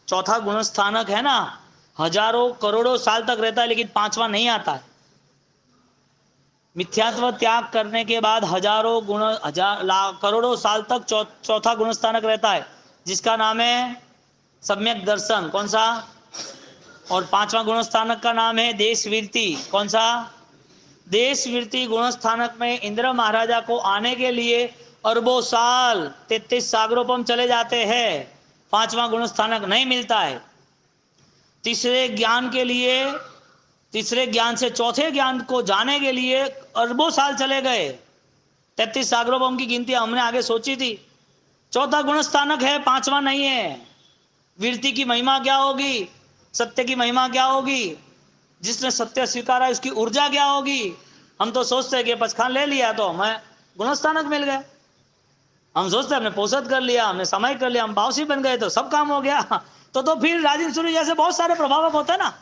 चौथा गुण स्थानक है ना, हजारों करोड़ों साल तक रहता है, लेकिन पांचवा नहीं आता है। मिथ्यात्व त्याग करने के बाद हजारों गुण करोड़ों साल तक चौथा गुण स्थानक रहता है, जिसका नाम है सम्यक दर्शन। कौन सा? और पांचवा गुण स्थानक का नाम है देशवीरति। कौन सा? देशवीरति गुण स्थानक में इंद्र महाराजा को आने के लिए अरबों साल 33 सागरोपम चले जाते हैं, पांचवा गुण स्थानक नहीं मिलता है। तीसरे ज्ञान के लिए, तीसरे ज्ञान से चौथे ज्ञान को जाने के लिए अरबों साल चले गए। 33 सागरोपम की गिनती हमने आगे सोची थी। चौथा गुण स्थानक है, पांचवा नहीं है। वीरति की महिमा क्या होगी, सत्य की महिमा क्या होगी, जिसने सत्य स्वीकारा उसकी ऊर्जा क्या होगी। हम तो सोचते हैं कि पचखान ले लिया तो हमें गुण स्थानक मिल गए, हम सोचते हैं हमने पोषद कर लिया, हमने समय कर लिया, हम बावसी बन गए तो सब काम हो गया। तो फिर राजन सूर्य जैसे बहुत सारे प्रभावक होते हैं ना,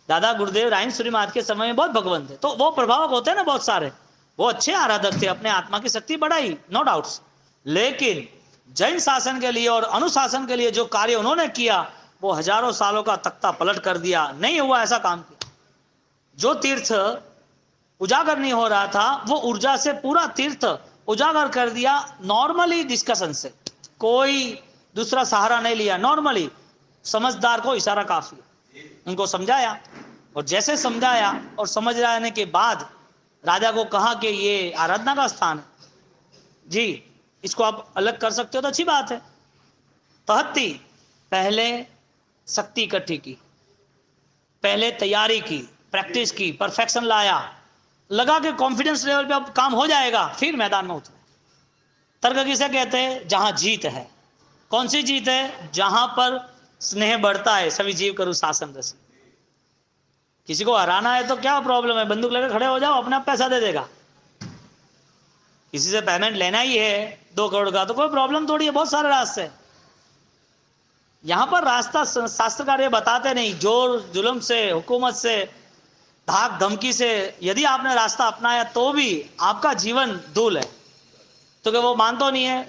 दादा गुरुदेव रायसूरी महाराज के समय में बहुत भगवान थे, तो वो प्रभावक होते हैं ना बहुत सारे, वो अच्छे आराधक थे, अपने आत्मा की शक्ति बढ़ाई, नो डाउट्स। लेकिन जैन शासन के लिए और अनुशासन के लिए जो कार्य उन्होंने किया, वो हजारों सालों का तख्ता पलट कर दिया, नहीं हुआ ऐसा काम किया। जो तीर्थ उजागर नहीं हो रहा था, वो ऊर्जा से पूरा तीर्थ उजागर कर दिया, नॉर्मली डिस्कशन से, कोई दूसरा सहारा नहीं लिया, नॉर्मली समझदार को इशारा काफी, उनको समझाया, और जैसे समझाया और समझ आने के बाद राजा को कहा कि ये आराधना का स्थान है जी, इसको आप अलग कर सकते हो तो अच्छी बात है। तहत्ती पहले शक्ति इकट्ठी की, पहले तैयारी की, प्रैक्टिस की, परफेक्शन लाया, लगा कि कॉन्फिडेंस लेवल पे अब काम हो जाएगा, फिर मैदान में उतरे। तर्क किसे कहते हैं? जहां जीत है। कौन सी जीत है? जहां पर स्नेह बढ़ता है, सभी जीव करूं शासन रसी। किसी को हराना है तो क्या प्रॉब्लम है, बंदूक लेकर खड़े हो जाओ, अपने आप पैसा दे देगा। किसी से पेमेंट लेना ही है 2 करोड़ का, तो कोई प्रॉब्लम थोड़ी है, बहुत सारे रास्ते। यहां पर रास्ता शास्त्रकार ये बताते नहीं, जोर जुल्म से, हुकूमत से, धाक धमकी से यदि आपने रास्ता अपनाया तो भी आपका जीवन धूल है। तो क्या वो मानतो नहीं है?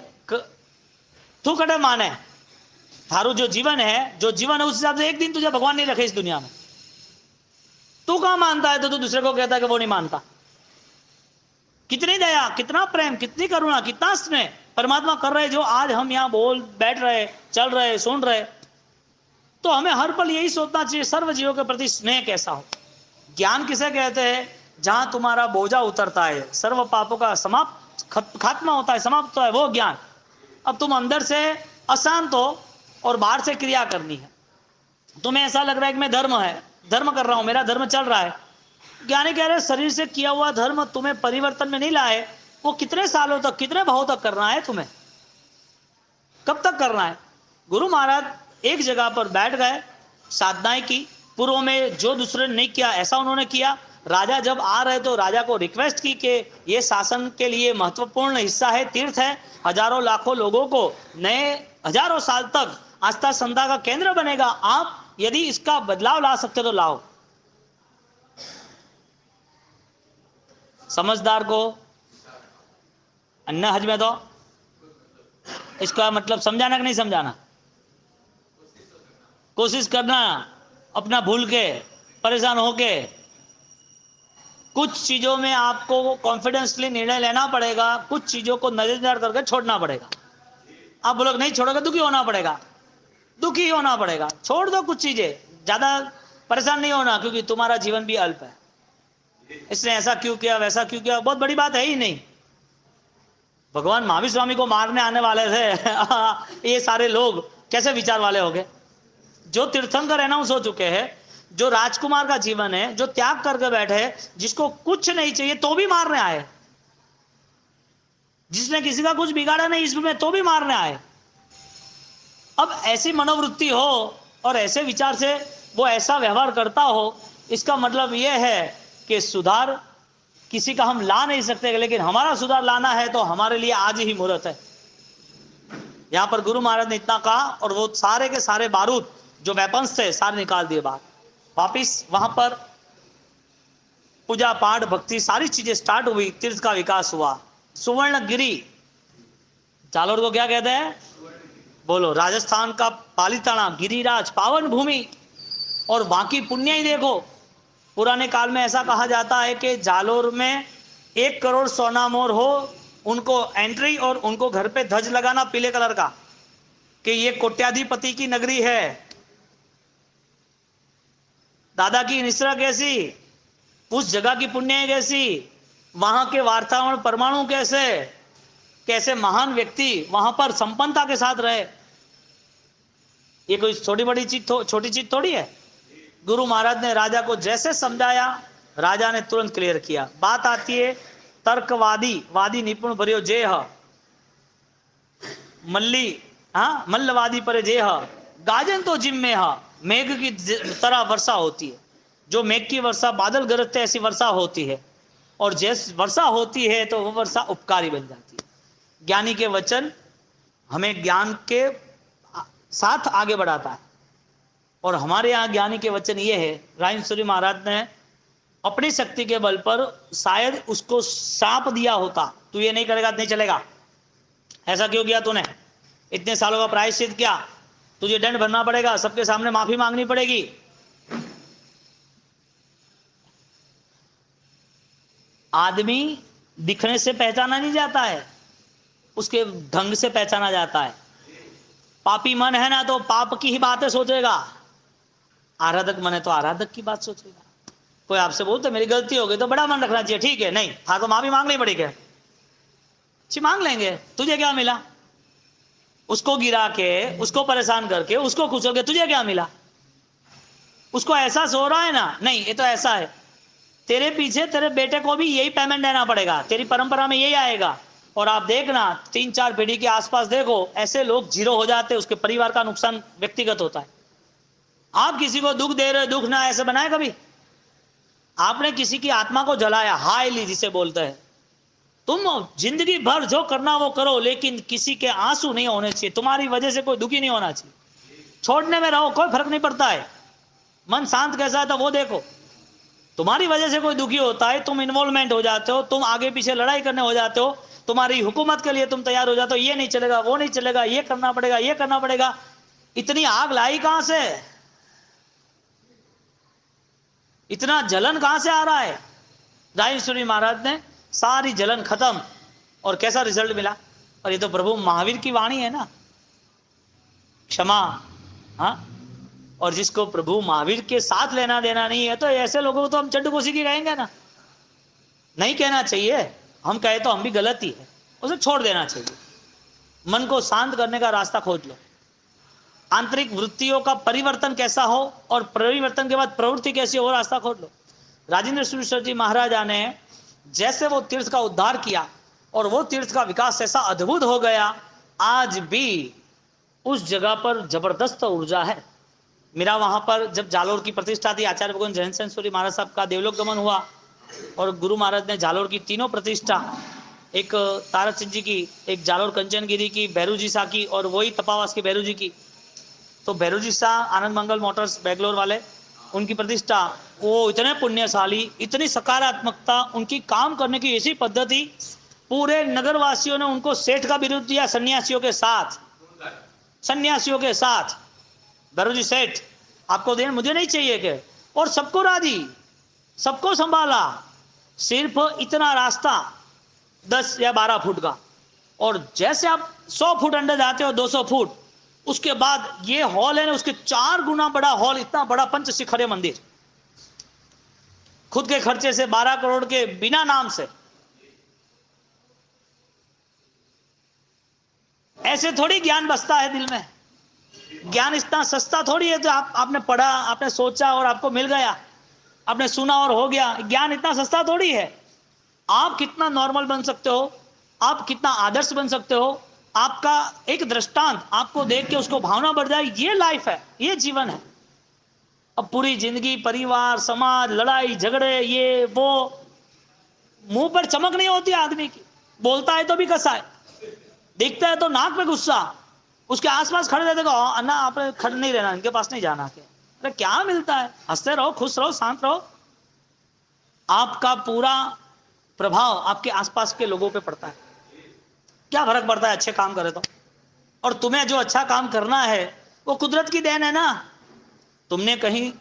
तू कटे माने, थारू जो जीवन है, जो जीवन है उस हिसाब से एक दिन तुझे भगवान नहीं रखे इस दुनिया में। तू कहां मानता है तो तू दूसरे को कहता है कि वो नहीं मानता। कितनी दया, कितना प्रेम, कितनी करुणा, कितना स्नेह परमात्मा कर रहे, जो आज हम यहां बोल बैठ रहे, चल रहे, सुन रहे। तो हमें हर पल यही सोचना चाहिए सर्व जीवों के प्रति स्नेह कैसा हो। ज्ञान किसे कहते हैं? जहां तुम्हारा बोझा उतरता है, सर्व पापों का समाप्त खात्मा होता है, समाप्त होता है, वो ज्ञान। अब तुम अंदर से अशांत हो और बाहर से क्रिया करनी है, तुम्हें ऐसा लग रहा है कि मैं धर्म कर रहा हूं, मेरा धर्म चल रहा है। ज्ञानी कह रहे शरीर से किया हुआ धर्म तुम्हें परिवर्तन में नहीं लाए, वो कितने सालों तक, कितने भाव तक करना है तुम्हें, कब तक करना है। गुरु महाराज एक जगह पर बैठ गए, साधनाएं की, पूर्व में जो दूसरे ने नहीं किया ऐसा उन्होंने किया। राजा जब आ रहे तो राजा को रिक्वेस्ट की कि ये शासन के लिए महत्वपूर्ण हिस्सा है, तीर्थ है, हजारों लाखों लोगों को नए हजारों साल तक आस्था श्रद्धा का केंद्र बनेगा, आप यदि इसका बदलाव ला सकते तो लाओ। समझदार को अन्ना हज में दो, इसका मतलब समझाना कि नहीं समझाना, कोशिश करना, अपना भूल के, परेशान होके। कुछ चीजों में आपको कॉन्फिडेंसली निर्णय लेना पड़ेगा, कुछ चीजों को नजरअंदाज करके छोड़ना पड़ेगा। आप बोलोगे नहीं छोड़ोगे, दुखी होना पड़ेगा, दुखी होना पड़ेगा, छोड़ दो कुछ चीजें, ज्यादा परेशान नहीं होना, क्योंकि तुम्हारा जीवन भी अल्प है। इसने ऐसा क्यों किया, वैसा क्यों किया, बहुत बड़ी बात है ही नहीं। भगवान महावीर स्वामी को मारने आने वाले थे ये सारे लोग कैसे विचार वाले हो गए? जो तीर्थंकर अनाउंस हो चुके हैं, जो राजकुमार का जीवन है, जो त्याग करके बैठे, जिसको कुछ नहीं चाहिए तो भी मारने आए, जिसने किसी का कुछ बिगाड़ा नहीं इसमें तो भी मारने आए। अब ऐसी मनोवृत्ति हो और ऐसे विचार से वो ऐसा व्यवहार करता हो, इसका मतलब यह है कि सुधार किसी का हम ला नहीं सकते, लेकिन हमारा सुधार लाना है तो हमारे लिए आज ही मुहूर्त है। यहां पर गुरु महाराज ने इतना कहा और वो सारे के सारे बारूद जो वेपन्स थे सारे निकाल दिए बाहर। वापिस वहां पर पूजा पाठ भक्ति सारी चीजें स्टार्ट हुई, तीर्थ का विकास हुआ। सुवर्णगिरी जालोर को क्या कहते हैं? बोलो, राजस्थान का पालीताना, गिरिराज, पावन भूमि। और बाकी पुण्य ही देखो, पुराने काल में ऐसा कहा जाता है कि जालोर में 1 करोड़ सोना मोर हो, उनको एंट्री और उनको घर पे ध्वज लगाना पीले कलर का, कि ये कोट्याधिपति की नगरी है। दादा की निश्रा कैसी, उस जगह की पुण्य कैसी, वहां के वातावरण परमाणु कैसे, कैसे महान व्यक्ति वहां पर संपन्नता के साथ रहे। ये कोई छोटी बड़ी चीज, छोटी चीज थोड़ी है। गुरु महाराज ने राजा को जैसे समझाया, राजा ने तुरंत क्लियर किया। बात आती है तर्कवादी, वादी निपुण भरियो जेह, मल्ली, हाँ मल्लवादी पर जेह, गाजन तो जिम में हा, मेघ की तरह वर्षा होती है। जो मेघ की वर्षा, बादल गरजते ऐसी वर्षा होती है, और जैसे वर्षा होती है तो वो वर्षा उपकारी बन जाती है। ज्ञानी के वचन हमें ज्ञान के साथ आगे बढ़ाता है, और हमारे यहाँ ज्ञानी के वचन ये है, राजेंद्र महाराज ने अपनी शक्ति के बल पर शायद उसको साप दिया होता, तू ये नहीं करेगा नहीं चलेगा, ऐसा क्यों किया तूने, इतने सालों का प्रायश्चित किया, तुझे दंड भरना पड़ेगा, सबके सामने माफी मांगनी पड़ेगी। आदमी दिखने से पहचाना नहीं जाता है, उसके ढंग से पहचाना जाता है। पापी मन है ना तो पाप की ही बातें सोचेगा, आराधक मन है तो आराधक की बात सोचेगा। कोई आपसे बोलते मेरी गलती हो गई तो बड़ा मन रखना चाहिए, ठीक है, नहीं हाँ तो माफी मांगनी पड़ेगी, अच्छी मांग लेंगे, तुझे क्या मिला, उसको गिरा के उसको परेशान करके उसको खुशोगे, तुझे क्या मिला, उसको एहसास हो रहा है ना, नहीं ये तो ऐसा है, तेरे पीछे तेरे बेटे को भी यही पेमेंट देना पड़ेगा, तेरी परंपरा में यही आएगा। और आप देखना 3-4 पीढ़ी के आसपास देखो, ऐसे लोग जीरो हो जाते, उसके परिवार का नुकसान व्यक्तिगत होता है। आप किसी को दुख दे रहे, दुख ना ऐसे बनाए कभी, आपने किसी की आत्मा को जलाया, हाईली जिसे बोलते हैं, तुम जिंदगी भर जो करना वो करो, लेकिन किसी के आंसू नहीं होने चाहिए, तुम्हारी वजह से कोई दुखी नहीं होना चाहिए, छोड़ने में रहो, कोई फर्क नहीं पड़ता है, मन शांत कैसा है तो वो देखो। तुम्हारी वजह से कोई दुखी होता है, तुम इन्वॉल्वमेंट हो जाते हो, तुम आगे पीछे लड़ाई करने हो जाते हो, तुम्हारी हुकूमत के लिए तुम तैयार हो जाते हो, ये नहीं चलेगा वो नहीं चलेगा, ये करना पड़ेगा ये करना पड़ेगा, इतनी आग लाई कहां से, इतना जलन कहां से आ रहा है। राजेश्वरी महाराज ने सारी जलन खत्म, और कैसा रिजल्ट मिला, और ये तो प्रभु महावीर की वाणी है ना, क्षमा, हाँ, और जिसको प्रभु महावीर के साथ लेना देना नहीं है तो ऐसे लोगों को तो हम चड्डू कोसी की कहेंगे ना, नहीं कहना चाहिए, हम कहे तो हम भी गलत ही है, उसे छोड़ देना चाहिए, मन को शांत करने का रास्ता खोज लो, आंतरिक वृत्तियों का परिवर्तन कैसा हो और परिवर्तन के बाद प्रवृत्ति कैसी हो, रास्ता खोज लो। राजेंद्र सूरी जी महाराजा ने जैसे वो तीर्थ का उद्धार किया और वो तीर्थ का विकास ऐसा अद्भुत हो गया, आज भी उस जगह पर जबरदस्त ऊर्जा है। मेरा वहां पर जब जालोर की प्रतिष्ठा थी, आचार्य भगवान जयंत सूरी महाराज साहब का देवलोक गमन हुआ और गुरु महाराज ने जालोर की तीनों प्रतिष्ठा, एक तारक सिंह जी की, एक जालोर कंचनगिरी की, भैरू जी शाह की, और वही तपावास की भैरू जी की, तो भैरू जी शाह आनंद मंगल मोटर्स बेंगलोर वाले, उनकी प्रतिष्ठा, वो इतने पुण्यशाली, इतनी सकारात्मकता, उनकी काम करने की ऐसी पद्धति, पूरे नगरवासियों ने उनको सेठ का बिरुद दिया, सन्यासियों के साथ, सन्यासियों के साथ, भैरू जी सेठ आपको देन मुझे नहीं चाहिए के, और सबको राजी, सबको संभाला, सिर्फ इतना रास्ता 10 या 12 फुट का, और जैसे आप 100 फुट अंदर जाते हो 200 फुट, उसके बाद ये हॉल है ना, उसके 4 गुना बड़ा हॉल, इतना बड़ा पंचशिखर मंदिर, खुद के खर्चे से 12 करोड़ के बिना नाम से। ऐसे थोड़ी ज्ञान बसता है दिल में, ज्ञान इतना सस्ता थोड़ी है तो आपने पढ़ा, आपने सोचा और आपको मिल गया, आपने सुना और हो गया, ज्ञान इतना सस्ता थोड़ी है। आप कितना नॉर्मल बन सकते हो, आप कितना आदर्श बन सकते हो, आपका एक दृष्टांत आपको देख के उसको भावना बढ़ जाए, ये लाइफ है, ये जीवन है। अब पूरी जिंदगी परिवार समाज लड़ाई झगड़े ये वो, मुंह पर चमक नहीं होती आदमी की, बोलता है तो भी कसा है, दिखता है तो नाक पे गुस्सा, उसके आसपास खड़े रहते हो ना, आप खड़े नहीं रहना, इनके पास नहीं जाना के, अरे क्या मिलता है, हंसते रहो, खुश रहो, शांत रहो। आपका पूरा प्रभाव आपके आसपास के लोगों पे पड़ता है, क्या फर्क पड़ता है अच्छे काम करे तो, और तुम्हें जो अच्छा काम करना है वो कुदरत की देन है ना। तुमने कहीं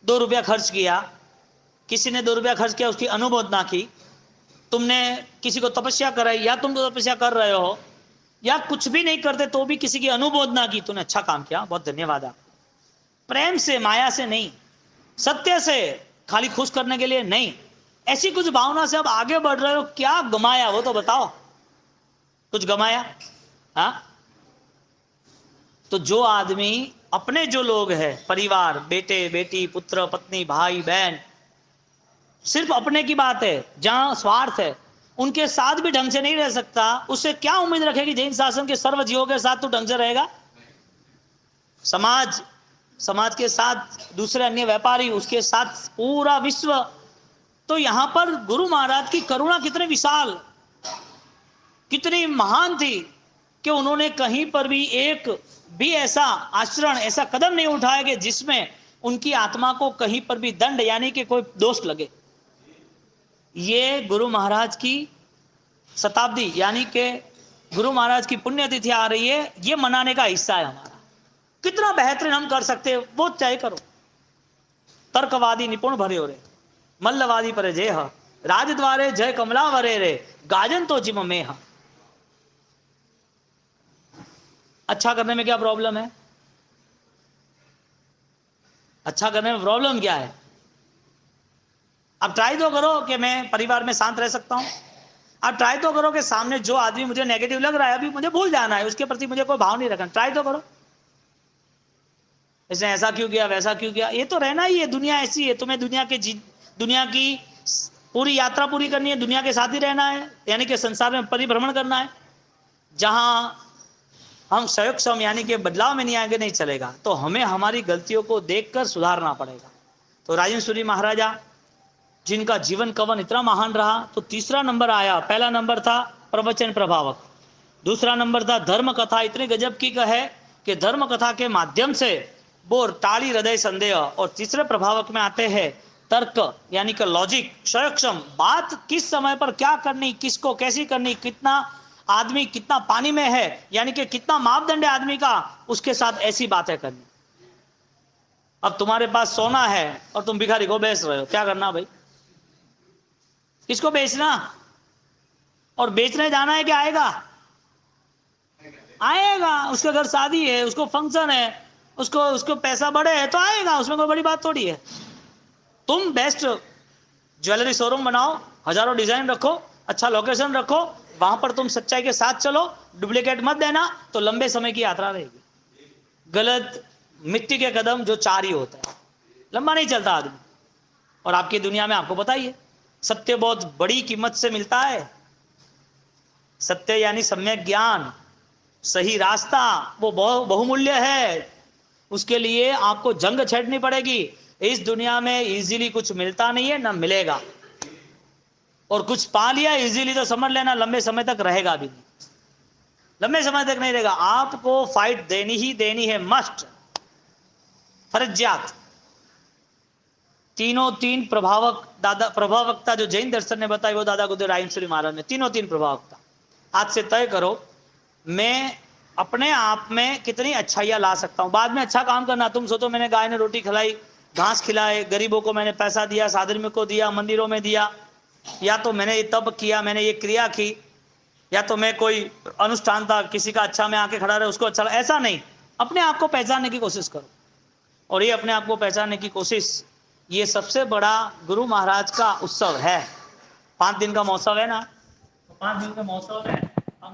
2 रुपया खर्च किया, किसी ने 2 रुपया खर्च किया, उसकी अनुमोदना की, तुमने किसी को तपस्या कराई, या तुम तो तपस्या कर रहे हो या कुछ भी नहीं करते तो भी किसी की अनुमोदना की, तूने अच्छा काम किया, बहुत धन्यवाद आप, प्रेम से माया से नहीं, सत्य से, खाली खुश करने के लिए नहीं, ऐसी कुछ भावना से अब आगे बढ़ रहे हो, क्या गमाया वो तो बताओ, कुछ गमाया, हाँ। तो जो आदमी अपने जो लोग हैं, परिवार, बेटे बेटी पुत्र पत्नी भाई बहन, सिर्फ अपने की बात है, जहां स्वार्थ है, उनके साथ भी ढंग से नहीं रह सकता, उससे क्या उम्मीद रखेगी जैन शासन के सर्व जीवों के साथ तो ढंग से रहेगा। समाज के साथ दूसरे अन्य व्यापारी, उसके साथ पूरा विश्व। तो यहां पर गुरु महाराज की करुणा कितनी विशाल, कितनी महान थी, कि उन्होंने कहीं पर भी एक भी ऐसा आचरण, ऐसा कदम नहीं उठाया कि जिसमें उनकी आत्मा को कहीं पर भी दंड यानी कि कोई दोष लगे। ये गुरु महाराज की शताब्दी यानी कि गुरु महाराज की पुण्यतिथि आ रही है, ये मनाने का हिस्सा है हमारा। कितना बेहतरीन हम कर सकते हैं वो तय करो। तर्कवादी निपुण भरे हो रे, मल्लवादी परे जय ह, राजद्वारे जय कमला वरे रे, गाजन तो जिम में हा। अच्छा करने में क्या प्रॉब्लम है? अच्छा करने में प्रॉब्लम क्या है? अब ट्राई तो करो कि मैं परिवार में शांत रह सकता हूं। अब ट्राई तो करो कि सामने जो आदमी मुझे नेगेटिव लग रहा है अभी मुझे भूल जाना है, उसके प्रति मुझे कोई भाव नहीं रखना। ट्राई तो करो। इसने ऐसा क्यों किया, वैसा क्यों किया, ये तो रहना ही है। दुनिया ऐसी है, तुम्हें दुनिया की पूरी यात्रा पूरी करनी है, दुनिया के साथ ही रहना है, यानी कि संसार में परिभ्रमण करना है। जहां हम संयोग यानी कि बदलाव में नहीं आगे नहीं चलेगा, तो हमें हमारी गलतियों को देखकर सुधारना पड़ेगा। तो राजेंद्र सूरी महाराजा जिनका जीवन कवन इतना महान रहा, तो तीसरा नंबर आया। पहला नंबर था प्रवचन प्रभावक, दूसरा नंबर था धर्म कथा। इतनी गजब की है कि धर्म कथा के माध्यम से वो टाली हृदय संदेह। और तीसरे प्रभावक में आते हैं तर्क यानी कि लॉजिक, संयक्षम, बात किस समय पर क्या करनी, किसको कैसी करनी, कितना आदमी कितना पानी में है, यानी कि कितना मापदंड है आदमी का, उसके साथ ऐसी बातें करनी। अब तुम्हारे पास सोना है और तुम भिखारी को बेच रहे हो, क्या करना भाई? किसको बेचना? और बेचने जाना है कि आएगा? आएगा। उसके घर शादी है, उसको फंक्शन है, उसको पैसा बढ़े है तो आएगा, उसमें कोई बड़ी बात थोड़ी है। तुम बेस्ट ज्वेलरी शोरूम बनाओ, हजारों डिजाइन रखो, अच्छा लोकेशन रखो, वहां पर तुम सच्चाई के साथ चलो, डुप्लीकेट मत देना, तो लंबे समय की यात्रा रहेगी। गलत मिट्टी के कदम जो चार ही होता है, लंबा नहीं चलता आदमी। और आपकी दुनिया में आपको पता ही है, सत्य बहुत बड़ी कीमत से मिलता है। सत्य यानी सम्यक ज्ञान, सही रास्ता, वो बहुमूल्य है। उसके लिए आपको जंग छेड़नी पड़ेगी। इस दुनिया में इजीली कुछ मिलता नहीं है, ना मिलेगा। और कुछ पा लिया इजीली तो समझ लेना लंबे समय तक रहेगा भी नहीं, लंबे समय तक नहीं रहेगा। आपको फाइट देनी ही देनी है, मस्ट, फर्जियात। तीन प्रभावकता जो जैन दर्शन ने बताई वो दादा गुरुदेव राजेंद्र सूरी महाराज ने तीन प्रभावकता। आज से तय करो मैं अपने आप में कितनी अच्छाइयाँ ला सकता हूँ। बाद में अच्छा काम करना। तुम सोचो मैंने गाय ने रोटी खिलाई, घास खिलाए, गरीबों को मैंने पैसा दिया, साधर्मिक को दिया, मंदिरों में दिया, या तो मैंने ये तप किया, मैंने ये क्रिया की, या तो मैं कोई अनुष्ठान था किसी का अच्छा मैं आके खड़ा रहे उसको अच्छा, ऐसा नहीं। अपने आप को पहचानने की कोशिश करो। और ये अपने आप को पहचानने की कोशिश, ये सबसे बड़ा गुरु महाराज का उत्सव है। 5 दिन का महोत्सव है ना, 5 दिन का महोत्सव है।